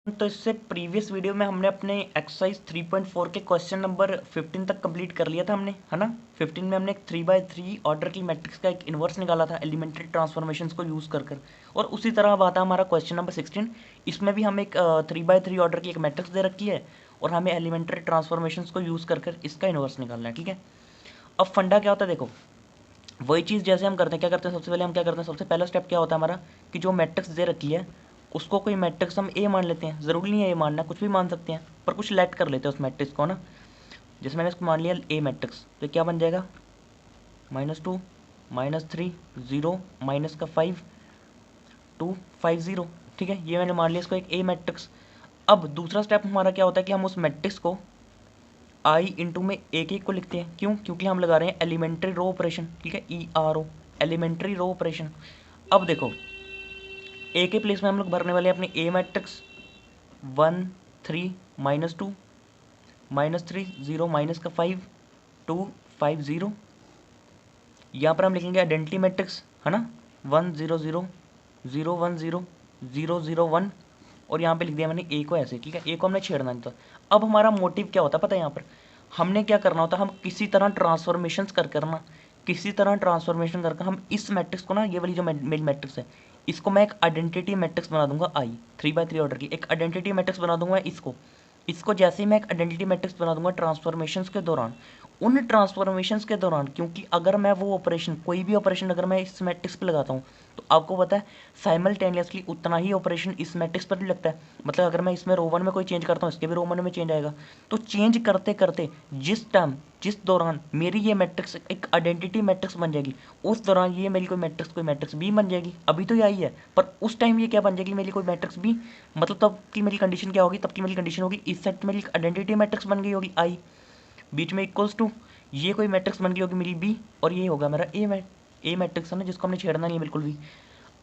तो इससे previous video में हमने अपने एक्सरसाइज 3.4 के क्वेश्चन नंबर 15 तक कंप्लीट कर लिया था हमने, है ना। 15 में हमने एक 3x3 ऑर्डर की मैट्रिक्स का एक इन्वर्स निकाला था एलिमेंट्री ट्रांसफॉर्मेशंस को यूज़ कर कर। और उसी तरह अब आता है हमारा क्वेश्चन नंबर 16। इसमें भी हम एक 3x3 ऑर्डर की एक मैट्रिक्स दे रखी है और हमें एलिमेंट्री ट्रांसफॉर्मेशंस को यूज़ कर कर इसका इन्वर्स निकालना है, ठीक है। अब फंडा क्या होता है, देखो वही चीज़ जैसे हम करते हैं, क्या करते हैं सबसे पहले हम क्या करते हैं, सबसे पहला स्टेप क्या होता है हमारा कि जो मैट्रिक्स दे रखी है उसको कोई मैट्रिक्स हम ए मान लेते हैं। ज़रूरी नहीं है ए मानना, कुछ भी मान सकते हैं, पर कुछ सिलेक्ट कर लेते हैं उस मैट्रिक्स को ना। जैसे मैंने इसको मान लिया ए मैट्रिक्स, तो क्या बन जाएगा -2 -3 0 माइनस का 5 2 5 0, ठीक है। ये मैंने मान लिया इसको एक ए मैट्रिक्स। अब दूसरा स्टेप हमारा क्या होता है कि हम उस मैट्रिक्स को आई इंटू में एक एक को लिखते हैं। क्यों? क्योंकि हम लगा रहे हैं एलिमेंट्री रो ऑपरेशन, ठीक है, ERO एलिमेंट्री रो ऑपरेशन। अब देखो ए के प्लेस में हम लोग भरने वाले हैं अपने ए मैट्रिक्स 1 3 -2 -3 0 माइनस का 5 2 5 0। यहाँ पर हम लिखेंगे आइडेंटिटी मैट्रिक्स, है ना, 1 0 0 0 1 0 0 0 1। और यहाँ पे लिख दिया मैंने ए को ऐसे, ठीक है, ए को हमने छेड़ना नहीं था। अब हमारा मोटिव क्या होता है पता है, यहाँ पर हमने क्या करना होता है, हम किसी तरह ट्रांसफॉर्मेशंस कर करना, किसी तरह ट्रांसफॉर्मेशन करके हम इस मैट्रिक्स को ना, ये वाली जो मेरी मैट्रिक्स है इसको मैं एक आइडेंटिटी मैट्रिक्स बना दूंगा आई 3x3 ऑर्डर की एक आइडेंटिटी मैट्रिक्स बना दूंगा इसको। इसको जैसे ही मैं एक आइडेंटिटी मैट्रिक्स बना दूंगा ट्रांसफॉर्मेशंस के दौरान, उन ट्रांसफॉर्मेशंस के दौरान, क्योंकि अगर मैं वो ऑपरेशन कोई भी ऑपरेशन अगर मैं इस मैट्रिक्स पे लगाता हूँ तो आपको पता है साइमल्टेनियसली उतना ही ऑपरेशन इस मैट्रिक्स पर भी लगता है। मतलब अगर मैं इसमें रो 1 में कोई चेंज करता हूँ इसके भी रो 1 में चेंज आएगा। तो चेंज करते करते जिस दौरान मेरी ये मैट्रिक्स एक आइडेंटिटी मैट्रिक्स बन जाएगी, उस दौरान ये मेरी कोई मैट्रिक्स बी बन जाएगी। अभी तो ये आई है, पर उस टाइम ये क्या बन जाएगी मेरी कोई मैट्रिक्स बी। मतलब तब की मेरी कंडीशन क्या होगी, तब की मेरी कंडीशन होगी इस सेट मेरी आइडेंटिटी मैट्रिक्स बन गई होगी आई, बीच में इक्वल्स टू ये कोई मैट्रिक्स बन गई होगी मेरी बी, और ये होगा मेरा ए मैट्रिक्स है ना, जिसको हमने छेड़ना नहीं है बिल्कुल भी।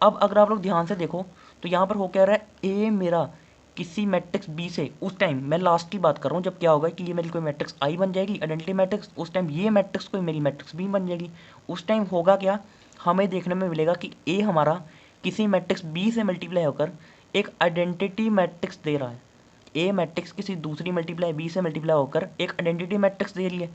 अब अगर आप लोग ध्यान से देखो तो यहाँ पर हो क्या रहा है, ए मेरा किसी मैट्रिक्स बी से, उस टाइम मैं लास्ट की बात कर रहा हूँ जब क्या होगा कि ये मेरी कोई मैट्रिक्स आई बन जाएगी आइडेंटिटी मैट्रिक्स, उस टाइम ये मैट्रिक्स कोई मेरी मैट्रिक्स बी बन जाएगी। उस टाइम होगा क्या, हमें देखने में मिलेगा कि ए हमारा किसी मैट्रिक्स बी से मल्टीप्लाई होकर एक आइडेंटिटी मैट्रिक्स दे रहा है। ए मैट्रिक्स किसी दूसरी मल्टीप्लाई बी से मल्टीप्लाई होकर एक आइडेंटिटी मैट्रिक्स दे रही है।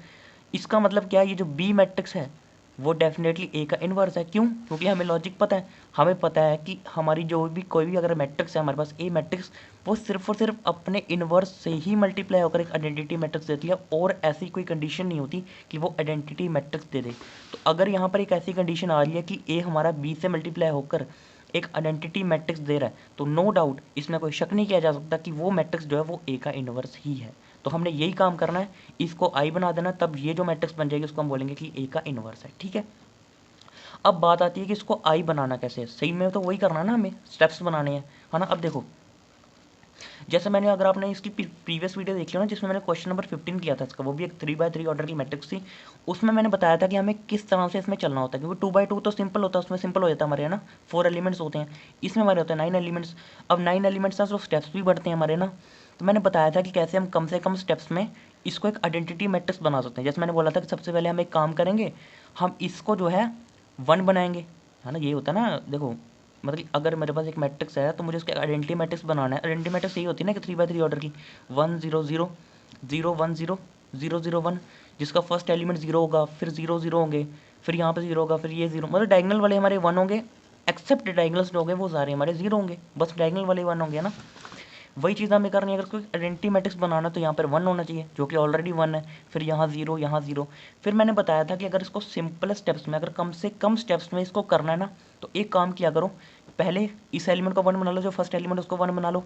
इसका मतलब क्या है, ये जो बी मैट्रिक्स है वो डेफिनेटली ए का इन्वर्स है। क्यों? क्योंकि हमें लॉजिक पता है, हमें पता है कि हमारी जो भी कोई भी अगर मैट्रिक्स है हमारे पास ए मैट्रिक्स, वो सिर्फ और सिर्फ अपने इन्वर्स से ही मल्टीप्लाई होकर एक आइडेंटिटी मैट्रिक्स देती है, और ऐसी कोई कंडीशन नहीं होती कि वो आइडेंटिटी मैट्रिक्स दे दे। तो अगर यहाँ पर एक ऐसी कंडीशन आ रही है कि ए हमारा बी से मल्टीप्लाई होकर एक आइडेंटिटी मैट्रिक्स दे रहा है, तो नो डाउट इसमें कोई शक नहीं किया जा सकता कि वो मैट्रिक्स जो है वो ए का इन्वर्स ही है। तो हमने यही काम करना है, इसको आई बना देना, तब ये जो मैट्रिक्स बन जाएगी उसको हम बोलेंगे कि ए का इन्वर्स है, ठीक है। अब बात आती है कि इसको आई बनाना कैसे है। सही में तो वही करना है ना, हमें स्टेप्स बनाने हैं, है ना। अब देखो जैसे मैंने, अगर आपने इसकी प्रीवियस वीडियो देख लिया ना जिसमें मैंने क्वेश्चन नंबर 15 किया था इसका, वो भी एक 3x3 ऑर्डर की मैट्रिक्स थी, उसमें मैंने बताया था कि हमें किस तरह से इसमें चलना होता है, क्योंकि 2x2 तो सिंपल होता है, उसमें सिंपल हो जाता है हमारे, है ना, 4 एलिमेंट्स होते हैं, इसमें हमारे होते हैं 9 एलिमेंट्स। अब 9 एलिमेंट्स ना तो स्टेप्स भी बढ़ते हैं हमारे ना। तो मैंने बताया था कि कैसे हम कम से कम स्टेप्स में इसको एक आइडेंटिटी मैट्रिक्स बना सकते हैं। जैसे मैंने बोला था कि सबसे पहले हम एक काम करेंगे, हम इसको जो है 1 बनाएंगे, है ना। ये होता है ना, देखो मतलब अगर मेरे पास एक मैट्रिक्स है तो मुझे उसका आइडेंटिटी मैट्रिक्स बनाना है। आइडेंटिटी मैट्रिक्स यही होती है ना कि 3x3 ऑर्डर की 1 0 0 0 1 0 0 0 1, जिसका फर्स्ट एलिमेंट 0 होगा, फिर 0 0 होंगे, फिर यहाँ पे 0 होगा, फिर ये 0, मतलब डायगनल वाले हमारे 1 होंगे, एक्सेप्ट डायगनल्स जो होंगे वो सारे हमारे 0 होंगे, बस डायगनल वाले 1 होंगे ना। वही चीज़ हमें करनी है, अगर कोई आइडेंटिटी मैट्रिक्स बनाना तो यहाँ पर 1 होना चाहिए जो कि ऑलरेडी 1 है, फिर यहाँ 0 यहाँ 0। फिर मैंने बताया था कि अगर इसको सिंपल स्टेप्स में, अगर कम से कम स्टेप्स में इसको करना है ना, तो एक काम किया करो, पहले इस एलिमेंट को 1 बना लो, जो फर्स्ट एलिमेंट उसको 1 बना लो,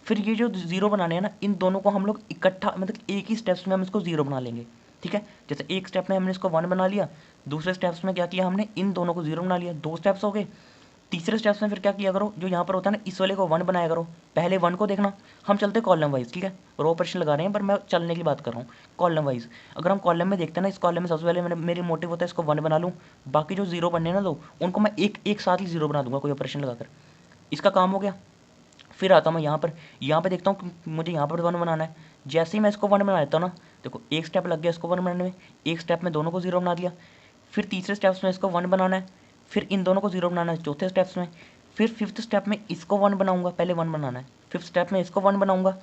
फिर ये जो 0 बनाने हैं ना, इन दोनों को हम लोग इकट्ठा, मतलब एक ही स्टेप्स में हम इसको 0 बना लेंगे, ठीक है। जैसे एक स्टेप में हमने इसको 1 बना लिया, दूसरे स्टेप्स में क्या किया हमने, इन दोनों को 0 बना लिया, 2 स्टेप्स हो गए। तीसरे स्टेप्स में फिर क्या किया करो, जो यहाँ पर होता है ना, इस वाले को 1 बनाया करो, पहले 1 को देखना। हम चलते कॉलम वाइज, ठीक है, रो ऑपरेशन लगा रहे हैं पर मैं चलने की बात कर रहा हूँ कॉलम वाइज। अगर हम कॉलम में देखते हैं ना, इस कॉलम में सबसे पहले मेरी मोटिव होता है इसको 1 बना लूँ, बाकी जो 0 बनने ना दो उनको मैं एक साथ ही 0 बना दूंगा कोई ऑपरेशन लगाकर, इसका काम हो गया। फिर आता हूँ मैं यहाँ पर देखता हूँ कि मुझे यहाँ पर 1 बनाना है। जैसे ही मैं इसको 1 बना देता हूँ ना, देखो एक स्टेप लग गया इसको 1 बनाने में, एक स्टेप में दोनों को 0 बना दिया। फिर तीसरे स्टेप्स में इसको 1 बनाना है, फिर इन दोनों को 0 बनाना है चौथे स्टेप्स में, फिर फिफ्थ स्टेप में इसको 1 बनाऊंगा, पहले 1 बनाना है, फिफ्थ स्टेप में इसको 1 बनाऊंगा,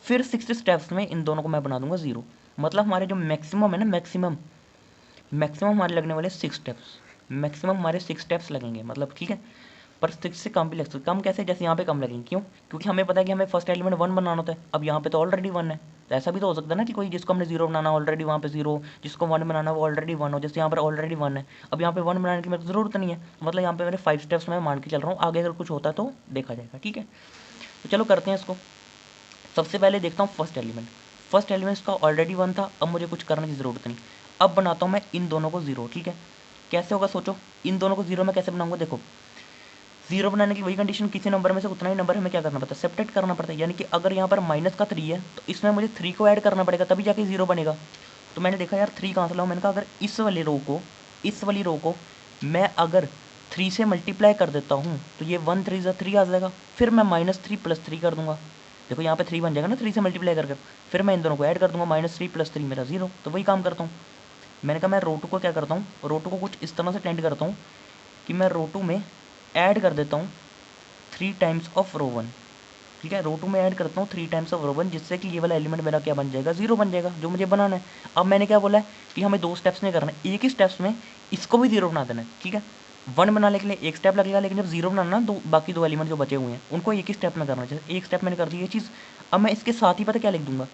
फिर सिक्स्थ स्टेप्स में इन दोनों को मैं बना दूंगा 0। मतलब हमारे जो मैक्सिमम है ना, मैक्सिमम हमारे लगने वाले 6 स्टेप्स, मैक्सिमम हमारे 6 स्टेप्स लगेंगे, मतलब ठीक है। पर 6 से कम भी लग सकते, कम कैसे, जैसे यहाँ पे कम लगेंगे, क्यों? क्योंकि हमें पता है कि हमें फर्स्ट एलिमेंट 1 बनाना होता है। अब यहाँ पे तो ऑलरेडी 1 है, तो ऐसा भी तो हो सकता है ना कि कोई जिसको हमने 0 बनाना ऑलरेडी वहाँ पे 0, जिसको 1 बनाना वो ऑलरेडी 1 हो, जैसे यहाँ पर ऑलरेडी 1 है। अब यहाँ पे 1 बनाने की मेरे को ज़रूरत नहीं है, मतलब यहाँ पे मेरे 5 स्टेप्स मैं मान के चल रहा हूँ, आगे अगर कुछ होता है तो देखा जाएगा, ठीक है। तो चलो करते हैं इसको। सबसे पहले देखता हूँ फर्स्ट एलिमेंट का ऑलरेडी 1 था, अब मुझे कुछ करने की ज़रूरत नहीं। अब बनाता हूँ मैं इन दोनों को 0, ठीक है। कैसे होगा सोचो, इन दोनों को 0 में कैसे बनाऊंगा, देखो 0 बनाने की वही कंडीशन, किसी नंबर में से उतना ही नंबर हमें क्या करना पड़ता है, सेपरेट करना पड़ता है। यानी कि अगर यहाँ पर माइनस का 3 है तो इसमें मुझे 3 को ऐड करना पड़ेगा, तभी जाके 0 बनेगा। तो मैंने देखा यार 3 कहाँ से लाऊं, मैंने कहा अगर इस वाली रो को मैं अगर 3 से मल्टीप्लाई कर देता हूँ तो ये 1 3 3 आ जाएगा, फिर मैं -3 + 3 कर दूंगा। देखो यहाँ पे 3 बन जाएगा ना 3 से मल्टीप्लाई कर, फिर मैं इन दोनों को ऐड कर दूंगा, -3 + 3 मेरा 0। तो वही काम करता हूँ। मैंने कहा मैं रो 2 को क्या करता हूँ, रो 2 को कुछ इस तरह से टेंड करता हूँ कि मैं रो 2 में ऐड कर देता हूँ 3 टाइम्स ऑफ रो 1, ठीक है। रो 2 में ऐड करता हूँ 3 टाइम्स ऑफ रो 1, जिससे कि ये वाला एलिमेंट मेरा क्या बन जाएगा, 0 बन जाएगा, जो मुझे बनाना है। अब मैंने क्या बोला है कि हमें 2 स्टेप्स में करना है, एक ही स्टेप्स में इसको भी 0 बना देना है, ठीक है। 1 बनाने के लिए एक स्टेप लगेगा, लेकिन जब 0 बनाना ना, बाकी 2 एलिमेंट जो बचे हुए हैं उनको एक ही स्टेप में करना चाहिए। एक स्टेप मैंने कर दी ये चीज़। अब मैं इसके साथ ही पता क्या लिख दूंगा,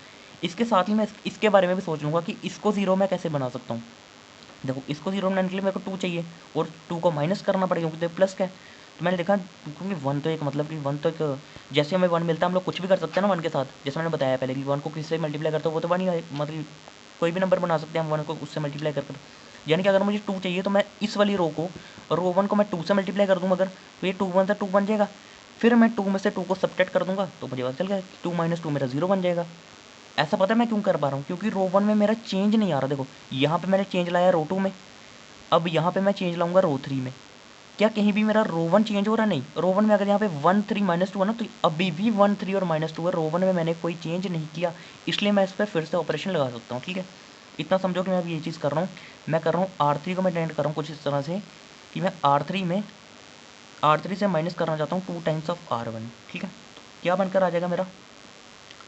इसके साथ ही मैं इसके बारे में भी सोच लूँगा कि इसको 0 मैं कैसे बना सकता हूँ। देखो इसको 0 बनाने के लिए मेरे को 2 चाहिए, और 2 को माइनस करना पड़ेगा क्योंकि प्लस का है। तो मैंने देखा क्योंकि 1 तो एक मतलब कि 1 तो एक, जैसे हमें 1 मिलता है हम लोग कुछ भी कर सकते हैं ना 1 के साथ, जैसे मैंने बताया पहले कि 1 को किससे मल्टीप्लाई करते हो वो तो 1 ही है, मतलब कोई भी नंबर बना सकते हैं हम 1 को उससे मल्टीप्लाई कर। यानी कि अगर मुझे 2 चाहिए तो मैं इस वाली रो 1 को मैं 2 से मल्टीप्लाई कर दूँगा अगर, तो ये 2 1 से 2 बन जाएगा, फिर मैं 2 में से 2 को सब्ट्रैक्ट कर दूंगा तो मुझे पता चल गया 2 - 2 मेरा 0 बन जाएगा। ऐसा पता है मैं क्यों कर पा रहा हूँ, क्योंकि रो 1 में मेरा चेंज नहीं आ रहा। देखो यहाँ पे मैंने चेंज लाया रो 2 में, अब यहाँ पे मैं चेंज लाऊंगा रो 3 में। क्या कहीं भी मेरा रो 1 चेंज हो रहा, नहीं। रो 1 में अगर यहाँ पे 1 3 -2 है ना, तो अभी भी 1 3 और -2 है, रो 1 में मैंने कोई चेंज नहीं किया, इसलिए मैं इस पर फिर से ऑपरेशन लगा सकता हूँ, ठीक है। इतना समझो कि मैं अभी ये चीज़ कर रहा हूँ, मैं कर रहा हूँ R3 को मैं टेंड कर रहा हूँ कुछ इस तरह से कि मैं R3 से माइनस करना चाहता हूँ 2 टाइम्स ऑफ R1, ठीक है। तो क्या बनकर आ जाएगा मेरा,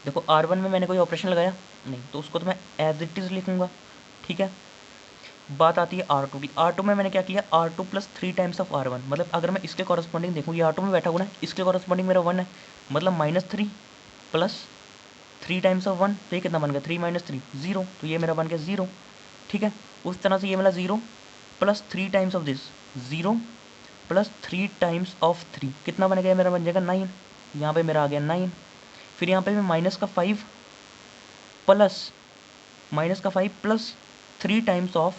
देखो R1 में मैंने कोई ऑपरेशन लगाया नहीं, तो उसको तो मैं एज इट इज़ लिखूँगा, ठीक है। बात आती है R2 की। R2 में मैंने क्या किया, R2 + 3 टाइम्स ऑफ R1, मतलब अगर मैं इसके कॉरस्पॉन्डिंग देखूँ, ये R2 में बैठा हुआ है, इसके कॉरस्पॉन्डिंग मेरा 1 है, मतलब -3 + 3 टाइम्स ऑफ 1, तो ये कितना बन गया 3 - 3 0, तो ये मेरा बन गया 0, ठीक है। उस तरह से ये मेरा 0 + 3 times of this 0 + 3 times of 3 कितना बन गया, मेरा बन जाएगा 9, यहाँ पे मेरा आ गया 9। फिर यहाँ पे मैं -5 + 3 टाइम्स ऑफ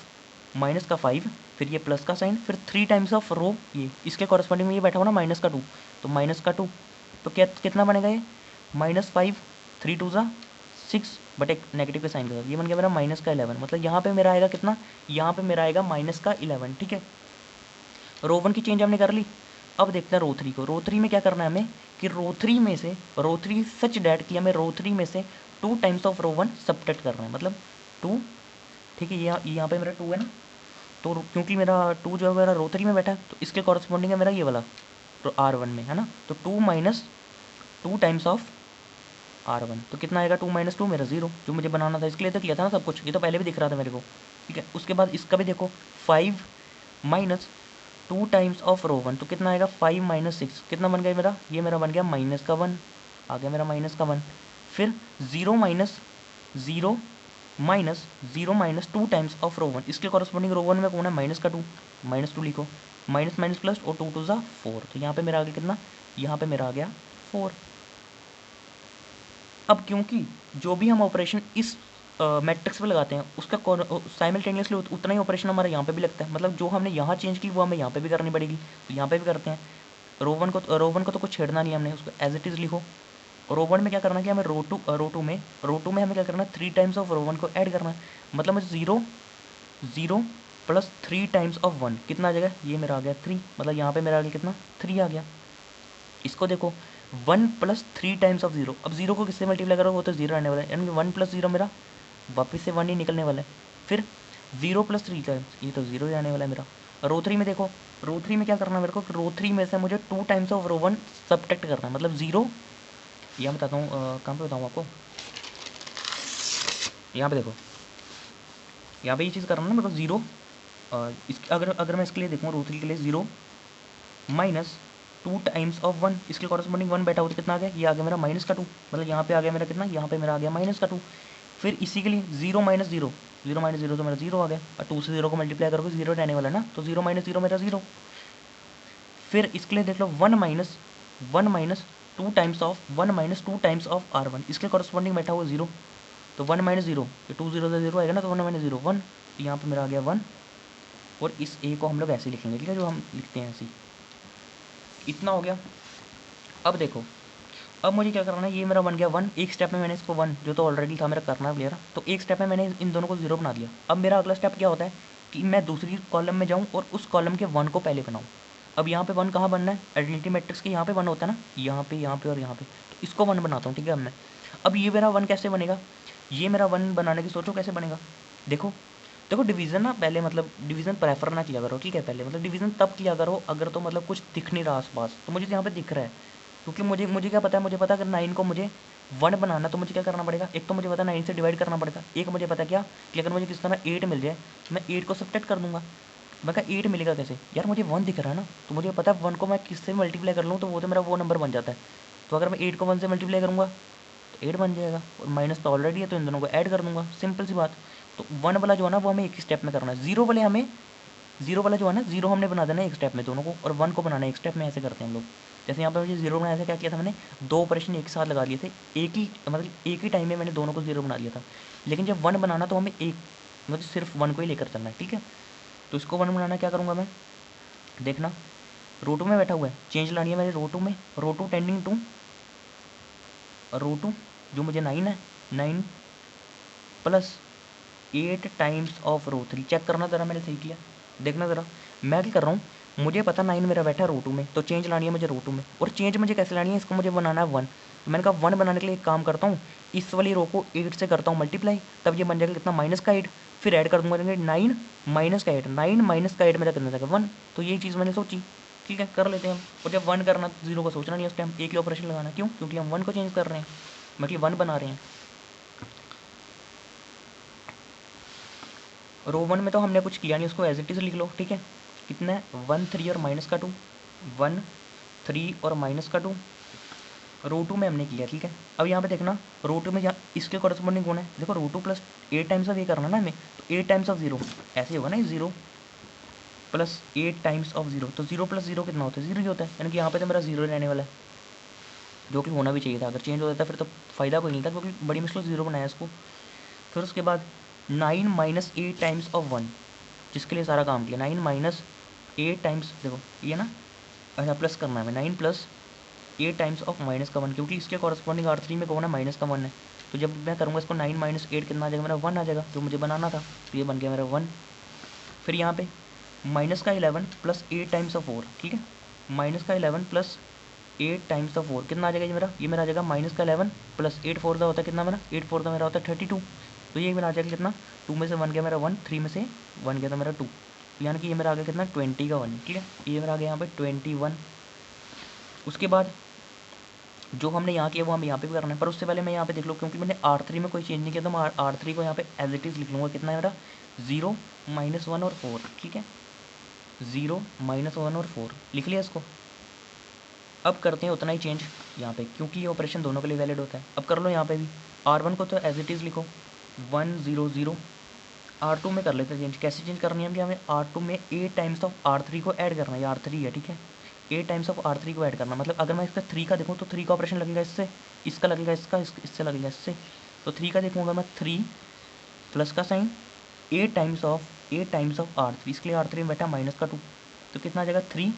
-5, फिर ये प्लस का साइन, फिर 3 टाइम्स ऑफ रो, ये इसके कॉरस्पॉन्डिंग में ये बैठा हुआ ना -2, तो -2, तो क्या कितना बनेगा ये -5 3 2 ज़ा 6, बट एक नेगेटिव के साइन के साथ, ये बन गया मेरा -11। मतलब यहाँ पे मेरा आएगा कितना, यहाँ पे मेरा आएगा -11, ठीक है। रो 1 की चेंज हमने कर ली। अब देखते हैं रो 3 को। रो 3 में क्या करना है हमें कि रो 3 सच डैट कि हमें रो 3 में से 2 टाइम्स ऑफ रो 1 सब्ट्रैक्ट करना है, मतलब 2, ठीक है। ये यहाँ पे मेरा 2 है ना, तो क्योंकि मेरा 2 जो है मेरा रो 3 में बैठा है, तो इसके कॉरस्पॉन्डिंग है मेरा ये वाला तो R1 में है ना, तो 2 - 2 टाइम्स ऑफ R1, तो कितना आएगा 2 - 2 मेरा 0, जो मुझे बनाना था, इसके लिए तो किया था ना सब कुछ, ये तो पहले भी दिख रहा था मेरे को, ठीक है। उसके बाद इसका भी देखो 5 - 2 टाइम्स ऑफ रो 1, तो कितना आएगा 5 - 6, कितना बन गया मेरा, ये मेरा बन गया -1, आ गया मेरा -1। फिर 0 - 0 - 2 टाइम्स ऑफ रो 1, इसके कॉरस्पॉन्डिंग रो 1 में कौन है -2, -2 लिखो, माइनस माइनस प्लस और 2 2 ज़ा 4, तो यहाँ पे मेरा आ गया कितना, यहाँ पे मेरा आ गया 4। अब क्योंकि जो भी हम ऑपरेशन इस मैट्रिक्स पे लगाते हैं उसका साइमल्टेनियसली उतना ही ऑपरेशन हमारा यहाँ पे भी लगता है, मतलब जो हमने यहाँ चेंज की वो हमें यहाँ पे भी करनी पड़ेगी, तो यहाँ पे भी करते हैं। रो वन को तो कुछ छेड़ना नहीं है हमने, उसको एज इट इज़ लिखो। रो 1 में क्या करना है कि हमें रो टू में हमें क्या करना है 3 टाइम्स ऑफ रो 1 को ऐड करना है, मतलब मुझे 0 0 + 3 टाइम्स ऑफ 1 कितना आ जाएगा, ये मेरा आ गया 3, मतलब यहाँ पे मेरा आ गया कितना 3 आ गया। इसको देखो 1 + 3 टाइम्स ऑफ 0, अब 0 को किससे मल्टीप्लाई करो वो तो 0 आने वाला है, यानी कि 1 + 0 मेरा वापस से 1 ही निकलने वाला है। फिर 0 + 3 टाइम्स, ये तो 0 ही आने वाला है मेरा। रो थ्री में देखो, रो थ्री में क्या करना है मेरे को, रो थ्री में से मुझे 2 times of row one subtract करना है, मतलब 0, यहाँ बताता हूँ कहाँ पे बताऊँ आपको, यहाँ पे देखो, यहाँ पे ये चीज़ करना है मेरे को 0, इस अगर मैं इसके लिए देखूँ रो थ्री के लिए 0 माइनस 2 टाइम्स ऑफ 1, इसके कॉरस्पॉन्डिंग 1 बैठा हो तो कितना आ गया, ये आ गया मेरा -2, मतलब यहाँ पे आ गया मेरा कितना, यहाँ पे मेरा आ गया -2। फिर इसी के लिए 0 माइनस 0, 0 माइनस 0 तो मेरा 0 आ गया, और 2 से 0 को मल्टीप्लाई करोगे 0 रहने वाला ना, तो 0 माइनस 0 मेरा 0। फिर इसके लिए देख लो 1 minus 2 times of 1 minus 2 times of R1, इसके कॉरस्पॉन्डिंग बैठा हुआ 0, तो 1 माइनस 0, ये 2 0 से 0 आएगा ना, तो 1 माइनस 0 1, तो यहाँ पे मेरा आ गया 1, और इस a को हम लोग ऐसे लिखेंगे, ठीक है, जो हम लिखते हैं ऐसे, इतना हो गया। अब देखो, अब मुझे क्या करना है, ये मेरा बन गया 1, एक स्टेप में मैंने इसको 1 जो तो ऑलरेडी था मेरा करना क्लियर, तो एक स्टेप में मैंने इन दोनों को 0 बना दिया। अब मेरा अगला स्टेप क्या होता है कि मैं दूसरी कॉलम में जाऊँ और उस कॉलम के 1 को पहले बनाऊँ। अब यहाँ पे 1 कहाँ बनना है, आइडेंटिटी मैट्रिक्स के यहाँ पे 1 होता है ना, यहाँ पे और यहाँ पे, तो इसको 1 बनाता हूँ, ठीक है। अब मैं, अब ये मेरा 1 कैसे बनेगा, ये मेरा 1 बनाने की सोचो कैसे बनेगा। देखो देखो डिवीज़न ना पहले, मतलब डिवीज़न प्रेफर ना किया करो, ठीक है। पहले मतलब डिवीज़न तब किया करो अगर तो मतलब कुछ दिख नहीं रहा आसपास, तो मुझे यहाँ पे दिख रहा है, क्योंकि मुझे क्या पता है, मुझे पता है अगर 9 को मुझे 1 बनाना तो मुझे क्या करना पड़ेगा, एक तो मुझे पता है 9 से डिवाइड करना पड़ेगा, एक मुझे पता क्या कि अगर मुझे किस तरह 8 मिल जाए तो मैं 8 को सब्ट्रैक्ट कर दूंगा। मैं कहा 8 मिलेगा कैसे यार, मुझे 1 दिख रहा है ना, तो मुझे पता है 1 को मैं किससे मल्टीप्लाई कर लूँ तो वो तो मेरा वो नंबर बन जाता है। तो अगर मैं 8 को 1 से मल्टीप्लाई करूँगा तो 8 बन जाएगा, और माइनस तो ऑलरेडी है तो इन दोनों को ऐड कर दूंगा, सिंपल सी बात। तो 1 वाला जो है ना वो हमें एक स्टेप में करना है, 0 वाले हमें, 0 वाला जो है ना 0 हमने बना देना है एक स्टेप में दोनों को, और 1 को बनाना है एक स्टेप में, ऐसे करते हैं हम लोग। जैसे यहाँ पर मुझे 0 बनाया था, क्या किया था मैंने, 2 ऑपरेशन एक साथ लगा लिए थे, एक ही मतलब एक ही टाइम में मैंने दोनों को 0 बना लिया था। लेकिन जब 1 बनाना तो हमें एक मतलब सिर्फ 1 को ही लेकर चलना है, ठीक है। तो इसको 1 बनाना क्या करूँगा मैं, देखना रो टू में बैठा हुआ है, चेंज लानी है मेरे रो टू में, row two tending to row two जो मुझे 9 है, 9 plus 8 times of row three, check करना ज़रा मैंने सही किया, देखना ज़रा। मैं क्या कर रहा हूँ, मुझे पता 9 मेरा बैठा है रो टू में, तो चेंज लानी है मुझे रो टू में, और चेंज मुझे कैसे लानी है, इसको मुझे बनाना है 1। तो मैंने कहा 1 बनाने के लिए एक काम करता हूँ, इस वाली रो को 8 से करता हूँ मल्टीप्लाई, तब ये बन जाएगा कितना, -8, फिर ऐड कर दूंगा 9 माइनस का 8, 9 माइनस का 8 मेरा कितना जाएगा 1। तो यही चीज़ मैंने सोची, ठीक है कर लेते हैं हम। और जब 1 करना तो 0 को सोचना नहीं, उस टाइम एक ही ऑपरेशन लगाना, क्यों, क्योंकि हम 1 को चेंज कर रहे हैं, मतलब 1 बना रहे हैं। रो 1 में तो हमने कुछ किया नहीं, उसको एज इट इज़ लिख लो, ठीक है। कितना है 1 3 और माइनस का 2, 1 3 और माइनस का 2, रो 2 में हमने किया, ठीक है। अब यहाँ पे देखना रो 2 में यहाँ इसके कॉरस्पॉन्डिंग कौन है, देखो रो 2 प्लस 8 टाइम्स ऑफ ये करना ना हमें, तो 8 टाइम्स ऑफ 0 ऐसे होगा ना, 0 प्लस 8 टाइम्स ऑफ 0, तो 0 प्लस 0 कितना होता है, 0 ही होता है, यानी कि यहाँ पे तो मेरा 0 रहने वाला है, जो कि होना भी चाहिए था। अगर चेंज हो जाता फिर तो फ़ायदा कोई नहीं था, क्योंकि बड़ी मुश्किल 0 बनाया इसको। फिर उसके बाद 9 माइनस 8 टाइम्स ऑफ 1, जिसके लिए सारा काम किया, 9 माइनस 8 टाइम्स, देखो ये ना, अच्छा प्लस करना है हमें, 9 प्लस 8 टाइम्स ऑफ माइनस का 1, क्योंकि इसके कॉरस्पॉन्डिंग R3 में कौन है, माइनस का 1 है। तो जब मैं करूँगा इसको 9 माइनस 8 कितना आ जाएगा मेरा, 1 आ जाएगा, जो मुझे बनाना था, तो ये बन गया मेरा 1। फिर यहाँ पे माइनस का 11 प्लस 8 टाइम्स ऑफ 4, ठीक है, माइनस का 11 प्लस 8 टाइम्स ऑफ 4 कितना आ जाएगा ये मेरा आ जाएगा माइनस का 11 प्लस 8 4 का होता है कितना मेरा, 8 4 का मेरा होता है 32, तो ये मेरा आ जाएगा कितना, 2 में से 1 गया मेरा 1, 3 में से 1 गया था मेरा 2, यानी कि ये मेरा आ गया कितना 20 का 1, ठीक है, ये मेरा आ गया यहाँ पे 21। उसके बाद जो हमने यहाँ किया वो हम यहाँ पे भी करना है, पर उससे पहले मैं यहाँ पे देख लो, क्योंकि मैंने R3 में कोई चेंज नहीं किया, तो मैं R3 को यहाँ पे एज इट इज़ लिख लूँगा, कितना है मेरा 0 -1 और 4, ठीक है, 0 -1 और 4 लिख लिया इसको। अब करते हैं उतना ही चेंज यहाँ पे, क्योंकि ये ऑपरेशन दोनों के लिए वैलिड होता है। अब कर लो यहाँ पे भी, R1 को तो एज इट इज़ लिखो 1 0 0, R2 में कर लेते हैं चेंज, कैसे चेंज करनी है कि हमें R2 में 8 टाइम्स ऑफ R3 को ऐड करना है, ये R3 है, ठीक है, 8 टाइम्स ऑफ R3 को ऐड करना, मतलब अगर मैं इसका 3 का देखूँ तो 3 का ऑपरेशन लगेगा इससे, इसका लगेगा इसका, इससे लगेगा इससे, तो 3 का देखूँगा मैं 3 प्लस का साइन 8 टाइम्स ऑफ R3, इसके लिए R3 में बैठा माइनस का 2, तो कितना आ जाएगा 3,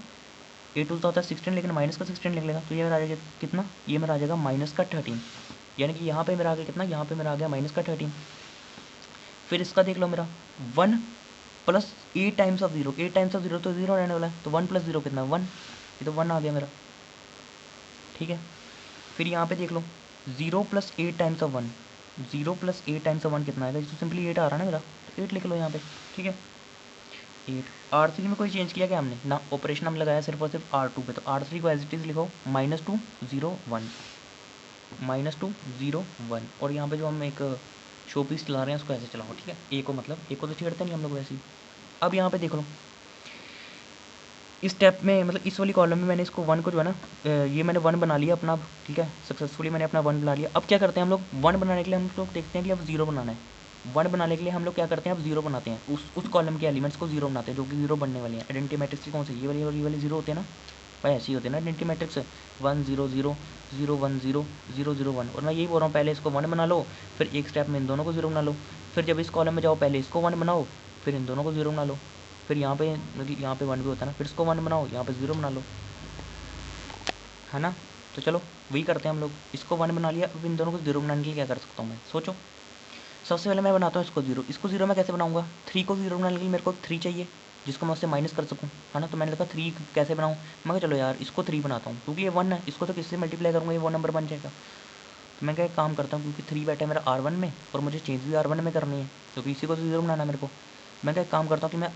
8 टू होता है 16, लेकिन माइनस का 16 लिख लेगा, तो ये मेरा आ जाएगा कितना, ये मेरा आ जाएगा माइनस का 13, यानी कि यहाँ पे मेरा आ गया कितना, यहाँ पे मेरा आ गया माइनस का 13। फिर इसका देख लो मेरा 1 plus 8 times of 0, 8 times of 0 तो 0 रहने वाला है, तो 1 प्लस 0 कितना 1, ये तो 1 आ गया मेरा, ठीक है। फिर यहाँ पे देख लो 0 plus 8 times of 1, 0 plus 8 times of 1 कितना आएगा, तो सिंपली 8 आ रहा है ना मेरा, तो 8 लिख लो यहाँ पे, ठीक है। 8 R3 में कोई चेंज किया क्या हमने ना, ऑपरेशन हम लगाया सिर्फ और सिर्फ R2 पे, तो R3 को एज इट इज़ लिखो -2 0 1 -2 0 1, और यहाँ पे जो हम एक शो पीस चला रहे हैं उसको ऐसे चलाओ, ठीक है। ए को मतलब ए को तो छेड़ते नहीं हम लोग वैसे ही। अब यहाँ पे देख लो इस स्टेप में मतलब इस वाली कॉलम में मैंने इसको 1 को जो है ना ये मैंने 1 बना लिया अपना, ठीक है, सक्सेसफुली मैंने अपना 1 बना लिया। अब क्या करते हैं हम लोग 1 बनाने के लिए हम लोग देखते हैं कि अब 0 बनाना है। 1 बनाने के लिए हम लोग क्या करते हैं, अब 0 बनाते हैं, उस कॉलम के एलिमेंट्स को 0 बनाते हैं जो कि 0 बनने वाले हैं। आइडेंटिटी मैट्रिक्स की कौन सी, ये वाली और ये वाले 0 होते हैं ना भाई, ऐसे ही होते हैं ना आइडेंटिटी मैट्रिक्स, 1 0 0 0 1 0 0 0 1। और मैं यही बोल रहा हूँ पहले इसको 1 बना लो, फिर एक स्टेप में इन दोनों को 0 बना लो, फिर जब इस कॉलम में जाओ पहले इसको 1 बनाओ, फिर इन दोनों को 0 बना लो, फिर यहाँ पे मतलब यहाँ पे 1 भी होता है ना, फिर इसको 1 बनाओ, यहाँ पे 0 बना लो, है ना। तो चलो वही करते हैं हम लोग, इसको 1 बना लिया, अब इन दोनों को 0 बनाने के लिए क्या कर सकता हूँ मैं, सोचो। सबसे पहले मैं बनाता हूँ इसको 0, इसको 0 मैं कैसे बनाऊँगा, 3 को 0 बनाने के लिए मेरे को 3 चाहिए जिसको मैं उससे माइनस कर सकूँ, है ना। तो मैंने कहा 3 कैसे बनाऊँ, मैं कहा चलो यार इसको 3 बनाता हूँ, क्योंकि ये 1 है, इसको तो किससे मल्टीप्लाई करूँगा, ये वो नंबर बन जाएगा। तो मैं क्या एक काम करता हूँ, क्योंकि 3 बैठा है मेरा R1 में और मुझे चेंज भी R1 में करनी है, क्योंकि इसी को तो 0 बनाना है मेरे को। मैं क्या एक काम करता हूँ कि मैं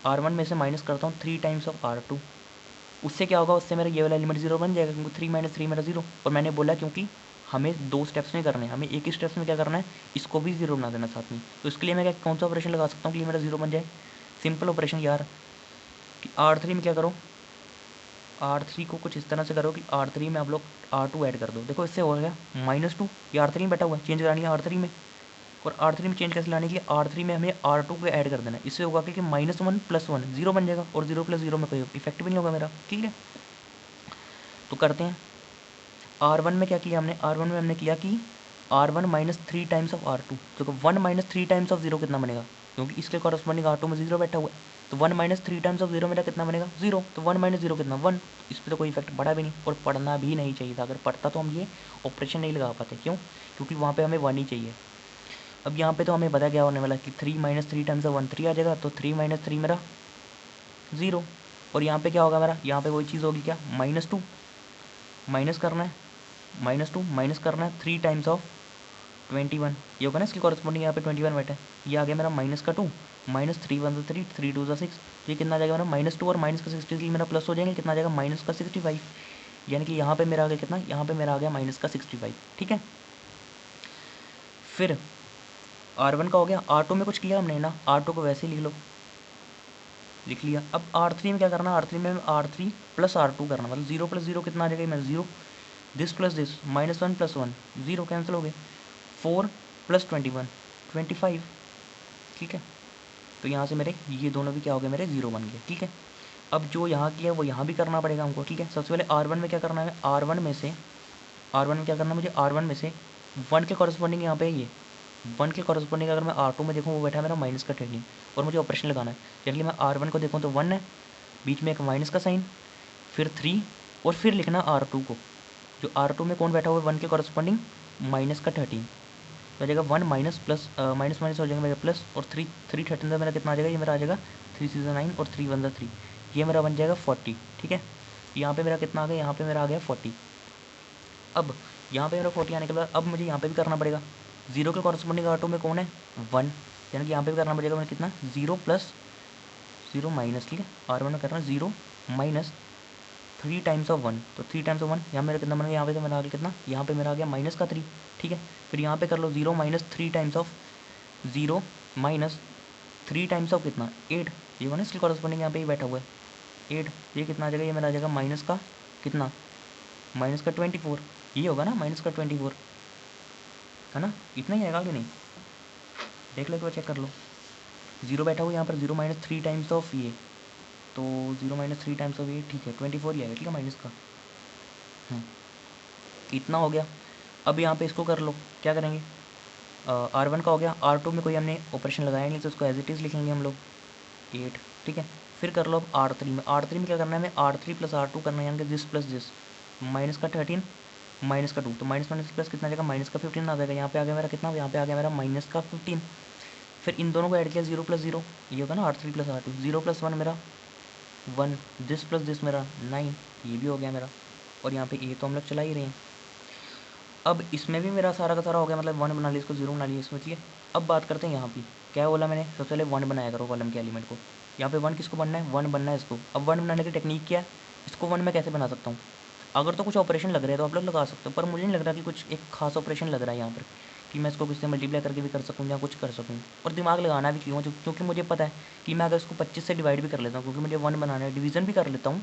R1 में से माइनस करता हूँ 3 टाइम्स ऑफ R2। उससे क्या होगा, उससे मेरा ये वाला एलिमेंट 0 बन जाएगा, क्योंकि 3 - 3 मेरा 0। और मैंने बोला क्योंकि हमें 2 स्टेप्स में करने हैं, हमें एक ही स्टेप्स में क्या करना है, इसको भी 0 बना देना साथ में। तो इसके लिए मैं क्या कौन सा ऑपरेशन लगा सकता हूँ कि मेरा 0 बन जाए, सिंपल ऑपरेशन यार, कि R3 में क्या करो, R3 को कुछ इस तरह से करो कि R3 में आप लोग R2 ऐड कर दो। देखो इससे हो गया -2, ये R3 में बैठा हुआ है, चेंज करानी है R3 में, और R3 में चेंज कैसे लाने के लिए, R3 में हमें R2 को ऐड कर देना है। इससे होगा कि -1 + 1 0 बन जाएगा, और 0 + 0 में कोई इफेक्ट भी नहीं होगा मेरा, ठीक है। तो करते हैं, R1 में क्या किया हमने, R1 में हमने किया कि R1 - 3 टाइम्स ऑफ R2, तो 1 - 3 टाइम्स ऑफ 0 कितना बनेगा, क्योंकि इसके कॉरस्पॉन्डिंग R2 में 0 बैठा हुआ है, तो 1 - 3 टाइम्स ऑफ 0 मेरा कितना बनेगा 0, तो 1 - 0 कितना 1। इस पर तो कोई इफेक्ट पड़ा भी नहीं, और पढ़ना भी नहीं चाहिए था, अगर पढ़ता तो हम ये ऑपरेशन नहीं लगा पाते, क्यों, क्योंकि वहाँ पर हमें 1 ही चाहिए। अब यहाँ पे तो हमें पता क्या होने वाला है कि 3 - 3 टाइम्स ऑफ 1 3 आ जाएगा, तो 3 - 3 मेरा 0, और यहाँ पे क्या होगा मेरा, यहाँ पे वही चीज़ होगी क्या, -2 माइनस करना है, -2 माइनस करना है 3 टाइम्स ऑफ 21, ये होगा ना इसकी कॉरस्पॉन्डिंग, यहाँ पे 21 बैठा है, ये आ गया मेरा -2, -3 × 1 = 3 3 × 2 = 6, तो ये कितना आ जाएगा मेरा -2 और -60 इसलिए मेरा प्लस हो जाएंगे, कितना आ जाएगा -65, यानी कि यहाँ पे मेरा आ गया कितना, यहाँ पे मेरा आ गया -65, ठीक है। फिर R1 का हो गया, R2 में कुछ किया हमने ना, R2 को वैसे ही लिख लो, लिख लिया। अब R3 में क्या करना, R3 में R3 + R2 करना, मतलब 0 + 0 कितना आ जाएगा, मैं 0, दिस प्लस दिस -1 + 1 0 कैंसिल हो गए, 4 + 21 25, ठीक है। तो यहाँ से मेरे ये दोनों भी क्या हो गए, मेरे 0 बन गए, ठीक है। अब जो यहाँ किया वो यहाँ भी करना पड़ेगा हमको, ठीक है। सबसे पहले R1 में क्या करना है, R1 में क्या करना है मुझे, R1 में से 1 के कॉरस्पॉन्डिंग यहाँ पे ये 1 के कॉरस्पॉन्डिंग अगर मैं R2 में देखूँ वो बैठा है मेरा -13, और मुझे ऑपरेशन लगाना है, चलिए मैं R1 को देखूँ तो 1 है, बीच में एक माइनस का साइन, फिर 3, और फिर लिखना R2 को, जो R2 में कौन बैठा हुआ है 1 के कॉरस्पॉन्डिंग -13, तो आ जाएगा 1 माइनस प्लस माइनस माइनस हो जाएगा मेरा प्लस, और 3 13 मेरा कितना आ जाएगा, ये मेरा आ जाएगा 3 × 6 = 9 और 3 × 1 = 3, ये मेरा बन जाएगा 40, ठीक है। यहाँ पे मेरा कितना आ गया, यहाँ पे मेरा आ गया 40। अब यहाँ पे मेरा 40 आने के बाद अब मुझे यहाँ पे भी करना पड़ेगा, 0 के कॉरस्पॉन्डिंग R2 में कौन है 1, यानी कि यहाँ पे भी करना पड़ेगा मैंने कितना 0 + 0 माइनस, ठीक है। R1 में करना 0 - 3 टाइम्स ऑफ 1, तो 3 टाइम्स ऑफ 1 यहाँ मेरा कितना बन गया, यहाँ पे तो मेरा आ गया कितना, यहाँ पे मेरा आ गया -3, ठीक है। फिर यहाँ पे कर लो 0 - 3 टाइम्स ऑफ 0 - 3 टाइम्स ऑफ कितना 8, ये होगा ना इसकी कॉरस्पॉन्डिंग यहाँ पे ही बैठा हुआ है 8, ये कितना आ जाएगा, ये मेरा आ जाएगा माइनस का कितना, -24, ये होगा ना -24, है ना, इतना ही आएगा कि नहीं, देख लो एक बार चेक कर लो, 0 बैठा हुआ यहाँ पर 0 - 3 टाइम्स ऑफ ये, तो 0 - 3 टाइम्स ऑफ ये, ठीक है 24 ही आएगा, ठीक है, माइनस का, इतना हो गया। अब यहाँ पे इसको कर लो, क्या करेंगे, R1 का हो गया, R2 में कोई हमने ऑपरेशन लगाया नहीं, तो उसको एज इट इज़ लिखेंगे हम लोग 8, ठीक है। फिर कर लो अब R3 में क्या करना है, हमें R3 + R2 करना है, यानी कि दिस प्लस दिस, -13 -2, तो माइनस माइनस प्लस कितना आ जाएगा, -15 आ जाएगा, यहाँ पे आ गया मेरा कितना, यहाँ पे आ गया मेरा -15। फिर इन दोनों को ऐड किया 0 + 0, ये होगा ना R3 + R2, 0 + 1 मेरा 1, दिस प्लस दिस मेरा 9, ये भी हो गया मेरा, और यहाँ पे ए तो हम लोग चला ही रहे हैं। अब इसमें भी मेरा सारा का सारा हो गया, मतलब 1 बना लिया, इसको 0 बना लिया इसमें, ठीक है। अब बात करते हैं यहाँ पे, क्या बोला मैंने, सबसे पहले 1 बनाया करो कॉलम के एलिमेंट को। यहाँ पे 1 किसको बनना है, 1 बनना है इसको। अब 1 बनाने की टेक्निक क्या है, इसको 1 में कैसे बना सकता हूँ। अगर तो कुछ ऑपरेशन लग रहा है तो आप लोग लगा सकते हो, पर मुझे नहीं लग रहा कि कुछ एक खास ऑपरेशन लग रहा है यहाँ पर कि मैं इसको किससे मल्टीप्लाई करके भी कर सकूँ या कुछ कर सकूँ। और दिमाग लगाना भी क्यों, क्योंकि मुझे पता है कि मैं अगर इसको 25 से डिवाइड भी कर लेता हूँ, क्योंकि मुझे 1 बनाना है, डिवीजन भी कर लेता हूँ,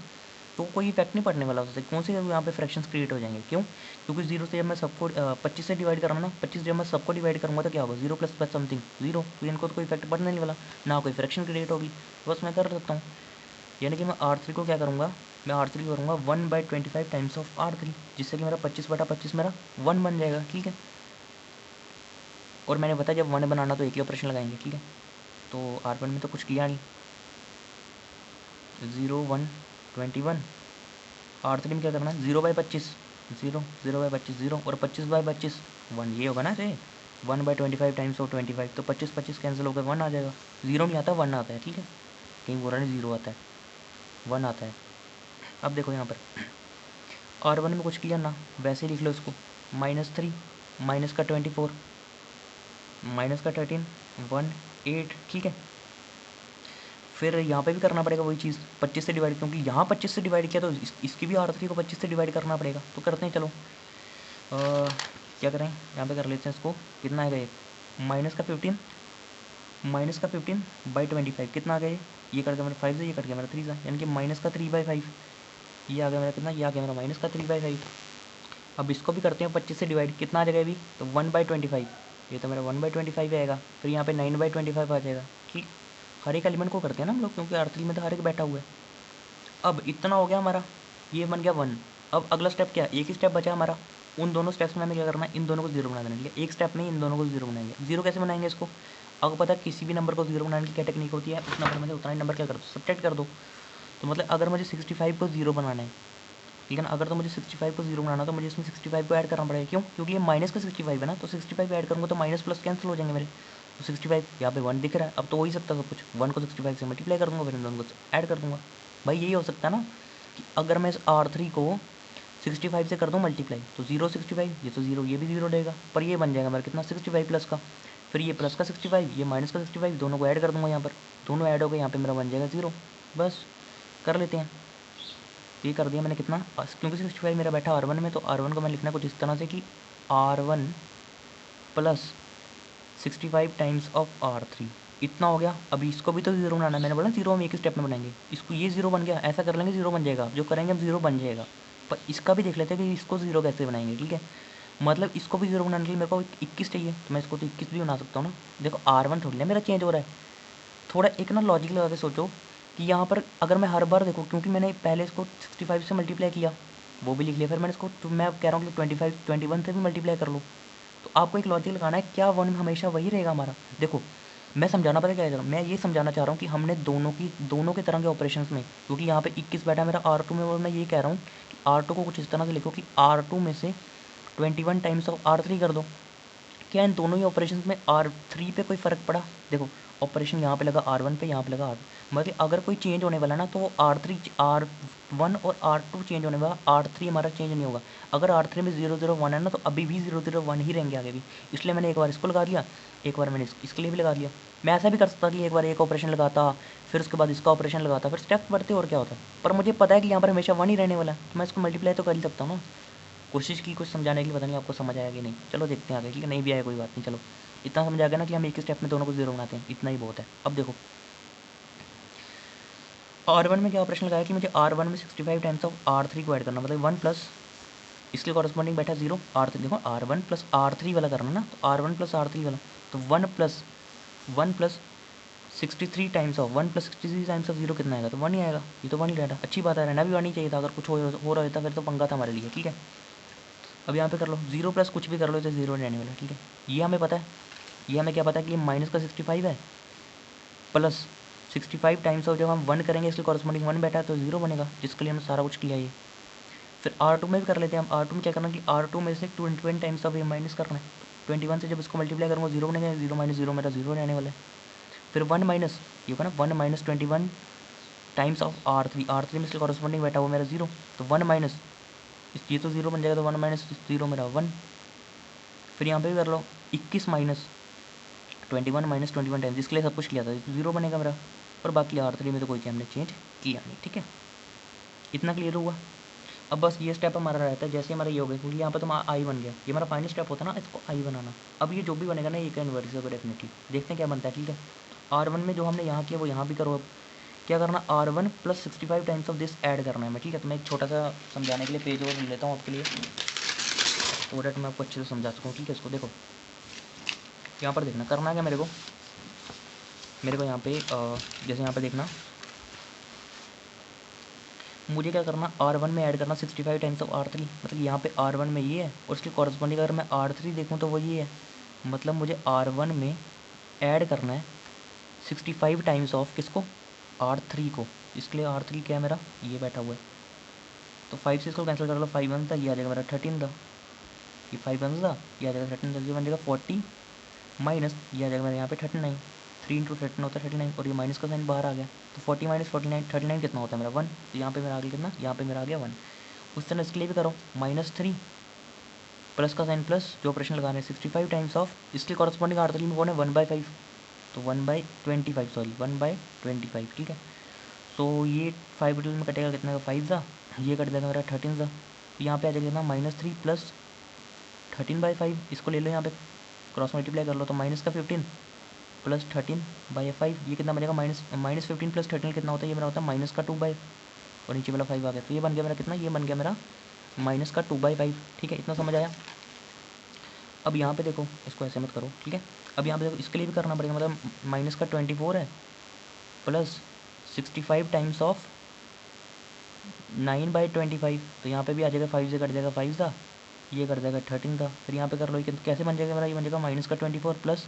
तो कोई इफेक्ट नहीं पड़ने वाला उससे। कौन से यहाँ पे फ्रैक्शंस क्रिएट हो जाएंगे, क्यों, क्योंकि 0 से जब मैं सबको 25 से डिवाइड करूँगा ना, 25 जब मैं सबको डिवाइड करूँगा तो क्या होगा, 0 प्लस प्लस समथिंग 0, तो इनको तो कोई इफेक्ट पड़ने नहीं वाला, ना कोई फ्रैक्शन क्रिएट होगी, बस मैं कर सकता हूँ। यानी कि मैं R3 को क्या करूँगा, मैं R3 करूँगा 1/25 टाइम्स ऑफ R3, जिससे कि मेरा 25/25 मेरा 1 बन जाएगा, ठीक है। और मैंने बताया जब 1 बनाना तो एक ही ऑपरेशन लगाएंगे, ठीक है। तो R1 में तो कुछ किया नहीं, 0 1 21। R3 में क्या करना है, 0/25 0, 0/25 0 और 25/25 1, ये होगा ना रे, 1/25 टाइम्स ऑफ 25, तो 25 कैंसिल होकर 1 आ जाएगा। 0 नहीं आता, 1 आता है, ठीक है, कहीं बोला नहीं 0 आता है, 1 आता है। अब देखो यहाँ पर R1 में कुछ किया ना, वैसे ही लिख लो इसको, -3 माइनस का 24 माइनस का 13 1 8, ठीक है। फिर यहाँ पे भी करना पड़ेगा वही चीज़, 25 से डिवाइड, क्योंकि यहाँ 25 से डिवाइड किया तो इसकी भी R3 को 25 से डिवाइड करना पड़ेगा, तो करते हैं। चलो क्या करें, यहाँ पे कर लेते हैं इसको, कितना आएगा ये, -15/25 कितना आ गया ये कट गया मेरा 5 से, ये कट गया मेरा 3 से, यानी कि -3/5, ये आ गया मेरा कितना, ये आ गया मेरा -3/5। अब इसको भी करते हैं 25 से डिवाइड, कितना आ जाएगा अभी, तो 1/25, ये तो मेरा 1/25 आएगा। फिर यहाँ पे 9/25 आ जाएगा, ठीक। हर एक एलिमेंट को करते हैं ना हम लोग, क्योंकि R3 में तो हर एक बैठा हुआ है। अब इतना हो गया हमारा, ये बन गया 1। अब अगला स्टेप क्या है, एक ही स्टेप बचा हमारा, उन दोनों स्टेप्स में हमें क्या करना है, इन दोनों को 0 बना देना है, एक स्टेप में इन दोनों को 0 बनाएंगे। 0 कैसे बनाएंगे इसको, अगर पता है किसी भी नंबर को 0 बनाने की क्या टेक्निक होती है, उस नंबर में से उतना ही नंबर क्या कर दो, सब्ट्रैक्ट कर दो। तो मतलब अगर मुझे 65 को 0 बनाना है, ठीक है ना, अगर तो मुझे 65 को 0 बनाना तो मुझे इसमें 65 को ऐड करना पड़ेगा, क्यों, क्योंकि ये माइनस का 65 है ना, तो 65 ऐड करूँगा तो माइनस प्लस कैंसिल हो जाएंगे मेरे, तो 65 यहाँ पे 1 दिख रहा है, अब तो हो ही सकता है सब कुछ, 1 को 65 से मल्टीप्लाई कर दूँगा, फिर इन दोनों को ऐड कर दूँगा। भाई यही हो सकता है ना कि अगर मैं इस R3 को 65 से कर दूँ मल्टीप्लाई, तो 0 65, ये तो 0, ये भी 0 रहेगा, पर ये बन जाएगा मेरा कितना, 65 प्लस का, फिर ये प्लस का 65, ये माइनस का 65, दोनों को ऐड कर दूँगा यहाँ पर, दोनों ऐड हो गए, यहाँ पे मेरा बन जाएगा 0। बस कर लेते हैं, ये कर दिया मैंने कितना, क्योंकि 65 मेरा बैठा R1 में, तो R1 को मैं लिखना कुछ इस तरह से कि R1 plus 65 times of R3, इतना हो गया। अभी इसको भी तो 0 बनाना है, मैंने बोला 0 हम एक ही स्टेप में बनाएंगे, इसको ये 0 बन गया, ऐसा कर लेंगे 0 बन जाएगा, जो करेंगे हम 0 बन जाएगा। पर इसका भी देख लेते हैं कि इसको 0 कैसे बनाएंगे, ठीक है। मतलब इसको भी 0 बनाने के लिए मेरे को 21 चाहिए, तो मैं इसको तो 21 भी बना सकता हूँ ना। देखो R1 थोड़ी ना मेरा चेंज हो रहा है, थोड़ा एक ना लॉजिक लगा के सोचो कि यहाँ पर अगर मैं हर बार देखो, क्योंकि मैंने पहले इसको 65 से मल्टीप्लाई किया, वो भी लिख लिया, फिर मैंने इसको, तो मैं कह रहा हूँ कि 21 से भी मल्टीप्लाई कर लो, तो आपको एक लॉजिक लगाना है, क्या 1 हमेशा वही रहेगा हमारा। देखो मैं समझाना पता क्या है, मैं ये समझाना चाह रहा हूँ कि हमने दोनों के तरह के ऑपरेशंस में, क्योंकि यहाँ पे 21 बैठा है मेरा R2 में, और मैं ये कह रहा हूँ कि R2 को कुछ इस तरह से लिखो कि R2 में से 21 टाइम्स ऑफ R3 कर दो। क्या इन दोनों ही ऑपरेशंस में R3 पे कोई फ़र्क पड़ा, देखो ऑपरेशन यहाँ पे लगा R1 पे, यहाँ पे लगा R2, मतलब अगर कोई चेंज होने वाला ना तो वो R1 और R2 चेंज होने वाला, R3 हमारा चेंज नहीं होगा। अगर R3 में 0 0 1 है ना, तो अभी भी 0 0 1 ही रहेंगे आगे भी, इसलिए मैंने एक बार इसको लगा दिया, एक बार मैंने इसके लिए भी लगा दिया। मैं ऐसा भी कर सकता कि एक बार एक ऑपरेशन लगाता, फिर उसके बाद इसका ऑपरेशन लगाता, फिर स्टेप्स बढ़ते और क्या होता, पर मुझे पता है कि यहाँ पर हमेशा 1 ही रहने वाला है, तो मैं इसको मल्टीप्लाई तो कर ही सकता हूँ ना। कोशिश की कुछ समझाने के लिए, पता नहीं आपको समझ आया कि नहीं, चलो देखते हैं आगे, ठीक है, नहीं भी आया कोई बात नहीं, चलो इतना समझ आ गया ना कि हम एक ही स्टेप में दोनों को 0 बनाते हैं, इतना ही बहुत है। अब देखो R1 में क्या ऑपरेशन लगाया कि मुझे R1 में 65 टाइम्स ऑफ R3 को ऐड करना, मतलब 1 प्लस इसके कॉरस्पॉन्डिंग बैठा 0 R3, देखो R1 प्लस R3 वाला करना ना, तो R1 प्लस R3 वाला, तो 1 plus 63 times of 1 plus 63 times of 0 कितना आएगा, तो 1 ही आएगा, ये तो 1 ही रहता, अच्छी बात है, रहना भी 1 ही चाहिए था, अगर कुछ हो रहा होता फिर तो पंगा था हमारे लिए, ठीक है। अब यहाँ पे कर लो 0 प्लस कुछ भी कर लो, तो 0 रहने वाला, ठीक है। ये हमें पता है, ये हमें क्या पता है कि ये माइनस का 65 है, प्लस 65 टाइम्स ऑफ जब हम 1 करेंगे इसके कॉरस्पॉन्डिंग 1 बैठा है तो 0 बनेगा, जिसके लिए हमने सारा कुछ किया ये। फिर R2 में भी कर लेते हैं हम, R2 में क्या करना कि R2 में से 21 टाइम्स ऑफ ये माइनस करना है, 21 से जब इसको मल्टीप्लाई करूँगा 0 बनेगा, 0 माइनस 0 मेरा 0 रहने वाला है। फिर 1 माइनस ये होगा ना 1 माइनस 21 टाइम्स ऑफ R3 में इसके कॉरस्पॉन्डिंग बैठा हुआ मेरा 0, तो 1 माइनस ये तो 0 बन जाएगा, तो 1 माइनस 0 मेरा 1। फिर यहाँ पे भी कर लो 21 माइनस 21 माइनस 21 टाइम्स, इसके लिए सब कुछ किया था, 0 बनेगा मेरा। और बाकी R3 में तो कोई हमने चेंज किया नहीं, ठीक है। इतना क्लियर हुआ। अब बस ये स्टेप हमारा रहता है, जैसे हमारा ये हो गया, क्योंकि यहाँ पे तो हमारा आई बन गया, ये हमारा फाइनल स्टेप होता है ना, इसको आई बनाना। अब ये जो भी बनेगा ना, ये का इन्वर्स होगा डेफिनेटली। देखते हैं क्या बनता है, ठीक है। R1 में जो हमने यहाँ किया वो यहाँ भी करो। अब क्या करना, R1 plus 65 times of this add करना है मैं, ठीक है। तो मैं एक छोटा सा समझाने के लिए पेज और लेता हूँ आपके लिए, तो डेट मैं आपको अच्छे से समझा सकूँ, ठीक है। इसको देखो, यहाँ पर देखना करना है क्या मेरे को यहाँ पे जैसे यहाँ पे देखना, मुझे क्या करना, R1 में ऐड करना 65 टाइम्स ऑफ R3। मतलब यहाँ पे R1 में ये है और उसकी कॉरस्पॉन्डिंग अगर मैं R3 देखूँ तो वो ये है। मतलब मुझे R1 में ऐड करना है 65 टाइम्स ऑफ किसको, R3 को। इसके लिए R3 क्या है मेरा, ये बैठा हुआ है। तो 5 से इसको कैंसिल कर लो, 5 वन था, ये आ जाएगा मेरा 13 था, ये 5 वन था, ये आ जाएगा 13 जल्दी बन जाएगा 40 माइनस, ये आ जाएगा मेरे यहाँ पे 39, 3 इंटू 13 होता है 39, और ये माइनस का साइन बाहर आ गया। तो 40 माइनस 49, 39 कितना होता है मेरा 1। तो यहाँ पे मेरा आ गया कितना, यहाँ पे मेरा आ गया 1। उस तरह इसके लिए भी करो, -3 प्लस का साइन प्लस, जो ऑपरेशन लगाना है 65 टाइम्स ऑफ, इसके कॉरस्पॉन्डिंग R3 में कौन है 1/5, तो 1/25 सॉरी 1/25, ठीक है। तो ये 5 डिटेल में कटेगा कितना का 5 था, ये कट देगा मेरा 13 था। तो यहाँ पे आ जाएगा कितना -3 प्लस 13/5, इसको ले लो यहाँ पे क्रॉस मल्टीप्लाई कर लो, तो माइनस का 15 प्लस 13/5, ये कितना बनेगा -15 प्लस 13 कितना होता है, ये मेरा होता है माइनस का 2/, और नीचे वाला 5 आ गया। तो ये बन गया मेरा कितना, ये बन गया मेरा माइनस का 2/5, ठीक है। इतना समझ आया। अब यहाँ पे देखो, इसको ऐसे मत करो, ठीक है। अब यहाँ पे देखो, इसके लिए भी करना पड़ेगा, मतलब माइनस का 24 है प्लस 65 टाइम्स ऑफ 9/25, तो यहाँ पे भी आ जाएगा 5 से कट जाएगा 5 था, ये कर जाएगा 13 था। फिर यहाँ पे कर लो, कैसे बन जाएगा मेरा, ये बन जाएगा माइनस का 24 प्लस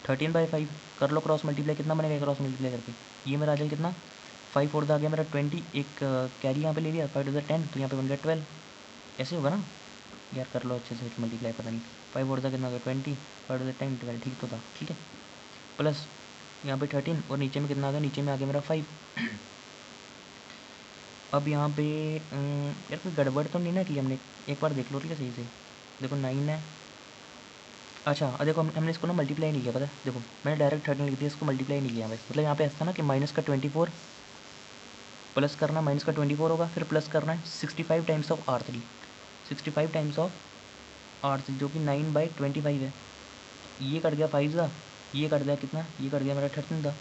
13/5, कर लो क्रॉस मल्टीप्लाई, कितना बनेगा क्रॉस मल्टीप्लाई करके, ये मेरा आ जाएगा कितना 5 4 आ गया मेरा 20, एक कैरी यहाँ पे ले लिया 5 × 10, तो यहाँ पे बन गया 12। ऐसे होगा ना यार, कर लो अच्छे से मल्टीप्लाई, पता नहीं 5 4 कितना हो गया 20, 5 × 10 12, ठीक तो था, ठीक है। प्लस यहाँ पे 13, और नीचे में कितना आ गया, नीचे में आ गया मेरा 5। अब यहाँ पे यार कोई गड़बड़ तो नहीं ना की हमने, एक बार देख लो, ठीक है सही से। देखो 9 है, अच्छा देखो हमने इसको ना मल्टीप्लाई नहीं किया, पता है। देखो मैंने डायरेक्ट 13 लिख दिया, इसको मल्टीप्लाई नहीं किया बस। मतलब यहाँ पे ऐसा ना कि माइनस का 24 प्लस करना, माइनस का 24 होगा, फिर प्लस करना है 65 times of R3, 65 times of R3 जो कि 9/25 है। ये कट गया 5 था, ये कट गया कितना, ये कट गया मेरा 13 था,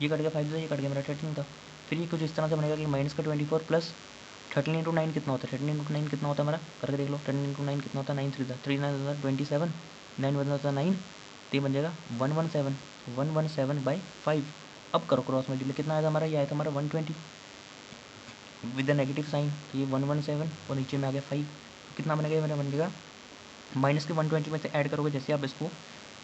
ये कट गया 5 था, ये कट गया मेरा 13 था। फिर ये कुछ इस तरह से बनेगा कि माइनस का 24 प्लस 13 × 9 कितना होता है, 13 × 9 कितना होता है मेरा, करके देख लो। 13 × 9 कितना होता है, 9 3 था, 3 9 होता है 27, 9 बन जाता है 9, तो ये बन जाएगा 117/5। अब करो क्रॉस मल्टीप्लाई, कितना आएगा हमारा, ये आया था हमारा 120 विद द नेगेटिव साइन, तो ये 117, और नीचे में आ गया 5, तो कितना बनेगा, ये मेरा बन जाएगा माइनस के 120 में से ऐड करोगे जैसे आप इसको,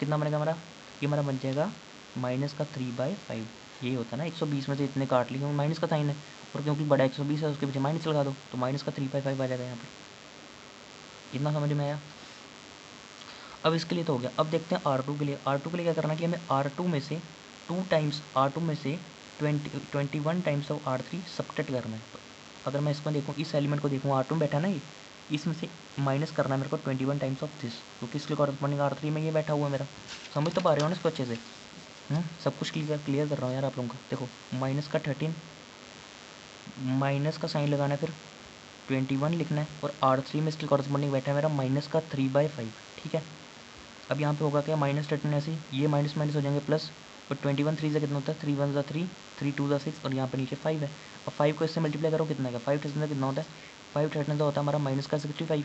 कितना बनेगा हमारा, ये हमारा बन जाएगा माइनस का 3/5। यही होता है ना, 120 में से इतने काट लिए, क्योंकि माइनस का साइन है, और क्योंकि बड़ा 120 है उसके पीछे माइनस लगा दो, तो माइनस का 3/5 आ जाएगा यहाँ पे। इतना समझ में आया। अब इसके लिए तो हो गया। अब देखते हैं R2 के लिए। R2 के लिए क्या करना है कि हमें R2 में से 21 टाइम्स ऑफ R3 सब्ट्रैक्ट करना है। अगर मैं इसमें देखूँ, इस एलिमेंट को देखूँ, R2 में बैठा ना ये, इसमें से माइनस करना है मेरे को 21 टाइम्स ऑफ दिस, क्योंकि इसके कॉरस्पॉन्डिंग R3 में ये बैठा हुआ है मेरा। समझ तो पा रहे हो ना इसको अच्छे से। सब कुछ क्लियर कर रहा हूँ यार आप लोगों का। देखो माइनस का 13, माइनस का साइन लगाना है, फिर 21 लिखना है, और R3 में इसके कॉरस्पॉन्डिंग बैठा है मेरा माइनस का 3/5, ठीक है। अब यहाँ पे होगा क्या, -13 ऐसे, ये माइनस माइनस हो जाएंगे प्लस, और 21 3 से कितना होता है, 3 1 3, 3 2 6, और यहाँ पे नीचे 5 है। और 5 को इससे मल्टीप्लाई करो, कितना है 5 13 कितना होता है, 5 13 होता है हमारा माइनस का 65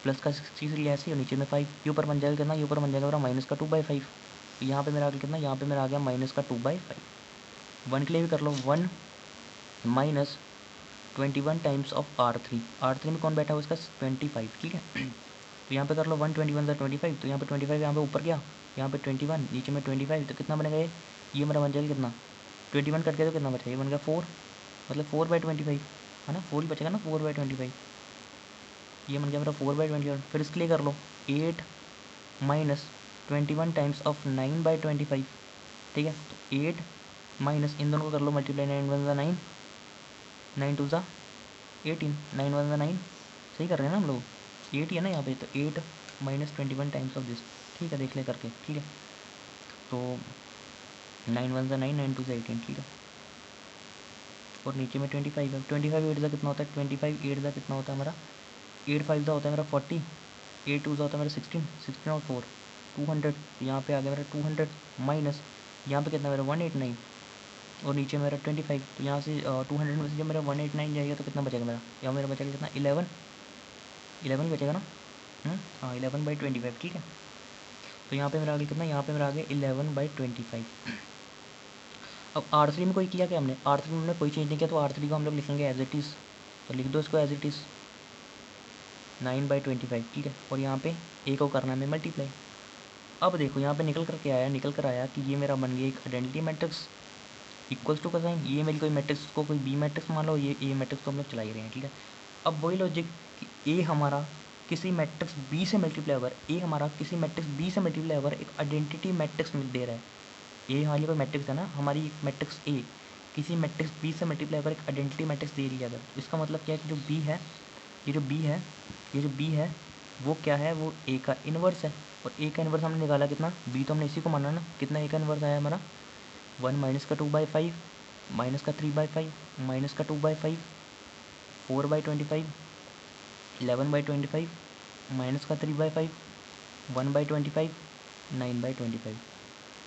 प्लस का 60 से लिया ऐसे, और नीचे में 5, ये ऊपर बन जाएगा कितना, ये ऊपर बन जाएगा मेरा माइनस का 2/5। तो यहाँ पे मेरा आ गया कितना, यहाँ पे मेरा आ गया माइनस का 2/5। 1 के लिए भी कर लो, 1 माइनस 21 टाइम्स ऑफ R3 में कौन बैठा हुआ इसका 25, ठीक है। तो यहाँ पे कर लो 121 25, तो यहाँ पे 25 यहाँ पे ऊपर गया, यहाँ पे 21 नीचे में 25, तो कितना बनेगा ये मेरा बन जाएगा कितना, 21 कट गया तो कितना बचेगा, ये बन गया 4, मतलब 4/25 है ना, 4 ही बचेगा ना, 4/25, ये बन गया मेरा 4/21। फिर इसके लिए कर लो 8 माइनस 21 टाइम्स ऑफ 9/25, ठीक है। तो 8 माइनस, इन दोनों को कर लो मल्टीप्लाई, 9 1 9, 9 2 18, 9 1 9, सही कर रहे हैं ना हम लोग, 8 ही है ना यहाँ पे, तो 8 माइनस 21 टाइम्स ऑफ दिस, ठीक है, देख ले करके, ठीक है। तो 9 1 से 9, 9 2 से 18, ठीक है। और नीचे में 25 है, 25 8 का कितना होता है, 25 8 का कितना होता है हमारा, 8 5 का होता है मेरा 40, 8 2 का होता है मेरा 16, 16 और 4 200, यहाँ पे आ गया मेरा 200 माइनस यहाँ पे कितना मेरा 189 और नीचे मेरा 25, तो यहाँ से 200 में से जब मेरा 189 जाएगा तो कितना बचेगा मेरा, यहाँ मेरा बचेगा कितना 11 बचेगा ना। हाँ 11/25, ठीक है। तो यहाँ पे मेरा आगे कितना, यहाँ पे मेरा आगे 11/25। अब R3 में कोई किया क्या हमने, R3 में हमने कोई चेंज नहीं किया, तो R3 को हम लोग लिखेंगे एज इट इज़, तो लिख दो इसको एज इट इज़ 9/25, ठीक है। और यहाँ पे ए को करना है मल्टीप्लाई। अब देखो यहाँ पे निकल कर आया कि ये मेरा बन गया एक आइडेंटिटी मैट्रिक्स इक्वल्स टू का साइन, ये मेरी कोई मैट्रिक्स को कोई बी मैट्रिक्स मान लो, ये ए मैट्रिक्स को हम लोग चला ही रहे हैं, ठीक है। अब वही लॉजिक कि ए हमारा किसी मैट्रिक्स बी से मल्टीप्लाई होकर, ए हमारा किसी मैट्रिक्स बी से मल्टीप्लाई होकर एक आइडेंटिटी मैट्रिक्स में दे रहा है। ए हमारी कोई मैट्रिक्स है ना, हमारी मैट्रिक्स ए किसी मैट्रिक्स बी से मल्टीप्लाई होकर एक आइडेंटिटी मैट्रिक्स दे रही है अगर, इसका मतलब क्या है कि जो बी है, ये जो बी है वो क्या है, वो ए का इन्वर्स है। और ए का इन्वर्स हमने निकाला कितना, बी तो हमने इसी को माना ना, कितना ए का इन्वर्स आया हमारा 1 माइनस का 2/5 माइनस का 3/5 माइनस का 2/5 4/25 11/25 माइनस का 3/5 1/25 9/25,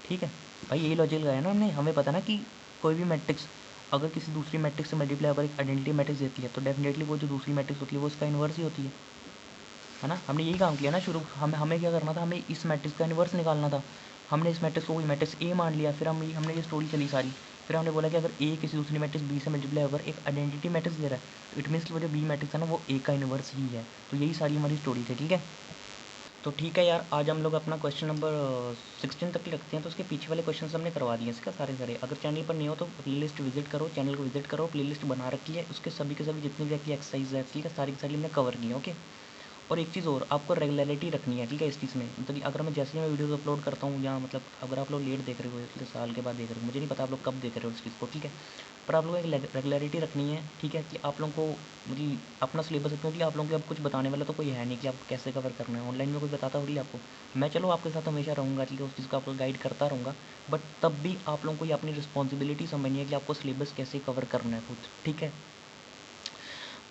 ठीक है भाई। यही लॉजिक लगाया ना हमने, हमें पता ना कि कोई भी मैट्रिक्स अगर किसी दूसरी मैट्रिक्स से मल्टीप्लाई अगर एक आइडेंटिटी मैट्रिक्स देती है तो डेफिनेटली वो जो दूसरी मैट्रिक्स होती है वो उसका इन्वर्स ही होती है ना। हमने यही काम किया ना शुरू, हमें क्या करना था, हमें इस मैट्रिक्स का इन्वर्स निकालना था। हमने इस मैट्रिक्स को कोई मैट्रिक्स ए मान लिया, फिर हमने ये स्टोरी चली सारी, फिर हमने बोला कि अगर ए किसी दूसरी मैट्रिक्स बी से मल्टीप्लाई होकर एक आइडेंटिटी मैट्रिक्स दे रहा है तो इट मीन्स वो जो बी मैट्रिक्स है ना वो ए का इन्वर्स ही है। तो यही सारी हमारी स्टोरी थी, ठीक है। तो ठीक है यार, आज हम लोग अपना क्वेश्चन नंबर 16 तक रखते हैं। तो उसके पीछे वाले क्वेश्चन हमने करवा दिए इसका सारे। अगर चैनल पर नहीं हो तो प्लेलिस्ट विजिट करो, चैनल को विजिट करो, प्लेलिस्ट बना रखी है, उसके सभी के सभी जितनी भी आपकी एक्सरसाइज है, ठीक है, सारी की सारी हमने कवर की है, ओके। और एक चीज़ और, आपको रेगुलरिटी रखनी है, ठीक है, इस चीज़ में। मतलब कि अगर मैं जैसे ही मैं वीडियोस अपलोड करता हूँ, या मतलब अगर आप लोग लेट देख रहे हो, इसलिए साल के बाद देख रहे हो, मुझे नहीं पता आप लोग कब देख रहे हो इस चीज़ को, ठीक है, पर आप लोगों को एक रेगुलरिटी रखनी है, ठीक है, कि आप लोगों को मतलब अपना सिलेबस, क्योंकि आप लोगों को अब कुछ बताने वाला तो कोई है नहीं कि आपको कैसे कवर करना है, ऑनलाइन में कोई बताता थोड़ी आपको। मैं चलो आपके साथ हमेशा रहूँगा, ठीक है, उस चीज़ को आपको गाइड करता रहूँगा, बट तब भी आप लोगों को ये अपनी रिस्पॉन्सिबिलिटी समझनी है कि आपको सिलेबस कैसे कवर करना है खुद, ठीक है।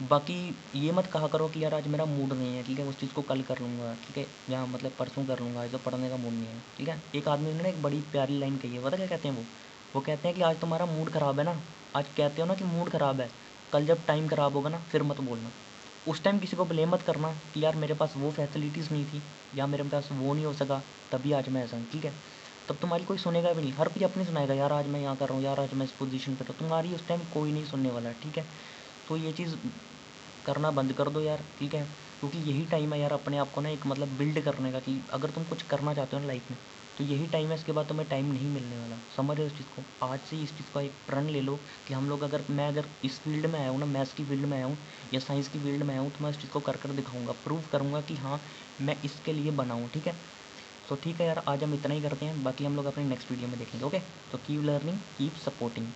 बाकी ये मत कहा करो कि यार आज मेरा मूड नहीं है, ठीक है, उस चीज़ को कल कर लूँगा, ठीक है, या मतलब परसों कर लूँगा, आज तो पढ़ने का मूड नहीं है, ठीक है। एक आदमी ने ना एक बड़ी प्यारी लाइन कही है, पता क्या कहते हैं वो कहते हैं कि आज तुम्हारा मूड ख़राब है ना, आज कहते हो ना कि मूड ख़राब है, कल जब टाइम ख़राब होगा ना फिर मत बोलना। उस टाइम किसी को ब्लेम मत करना कि यार मेरे पास वो फैसिलिटीज़ नहीं थी या मेरे पास वो नहीं हो सका तभी आज मैं ऐसा हूँ, ठीक है। तब तुम्हारी कोई सुनेगा भी नहीं, हर कोई अपनी सुनाएगा, यार आज मैं यहाँ कर रहा हूँ, यार आज मैं इस पोजीशन पर हूँ, तुम्हारी उस टाइम कोई नहीं सुनने वाला, ठीक है। तो ये चीज़ करना बंद कर दो यार, ठीक है, क्योंकि यही टाइम है यार अपने आप को ना एक मतलब बिल्ड करने का, कि अगर तुम कुछ करना चाहते हो ना लाइफ में तो यही टाइम है, इसके बाद तुम्हें टाइम नहीं मिलने वाला, समझ रहे हो इस चीज़ को। आज से इस चीज़ का एक प्रण ले लो कि हम लोग अगर इस फील्ड में आया हूँ ना, मैथ्स की फील्ड में आया हूँ या साइंस की फील्ड में आया हूँ, तो मैं इस चीज़ को कर दिखाऊँगा, प्रूव करूँगा कि हाँ मैं इसके लिए बना हूँ, ठीक है। तो ठीक है यार, आज हम इतना ही करते हैं, बाकी हम लोग अपने नेक्स्ट वीडियो में देखेंगे, ओके। तो कीप लर्निंग, कीप सपोर्टिंग।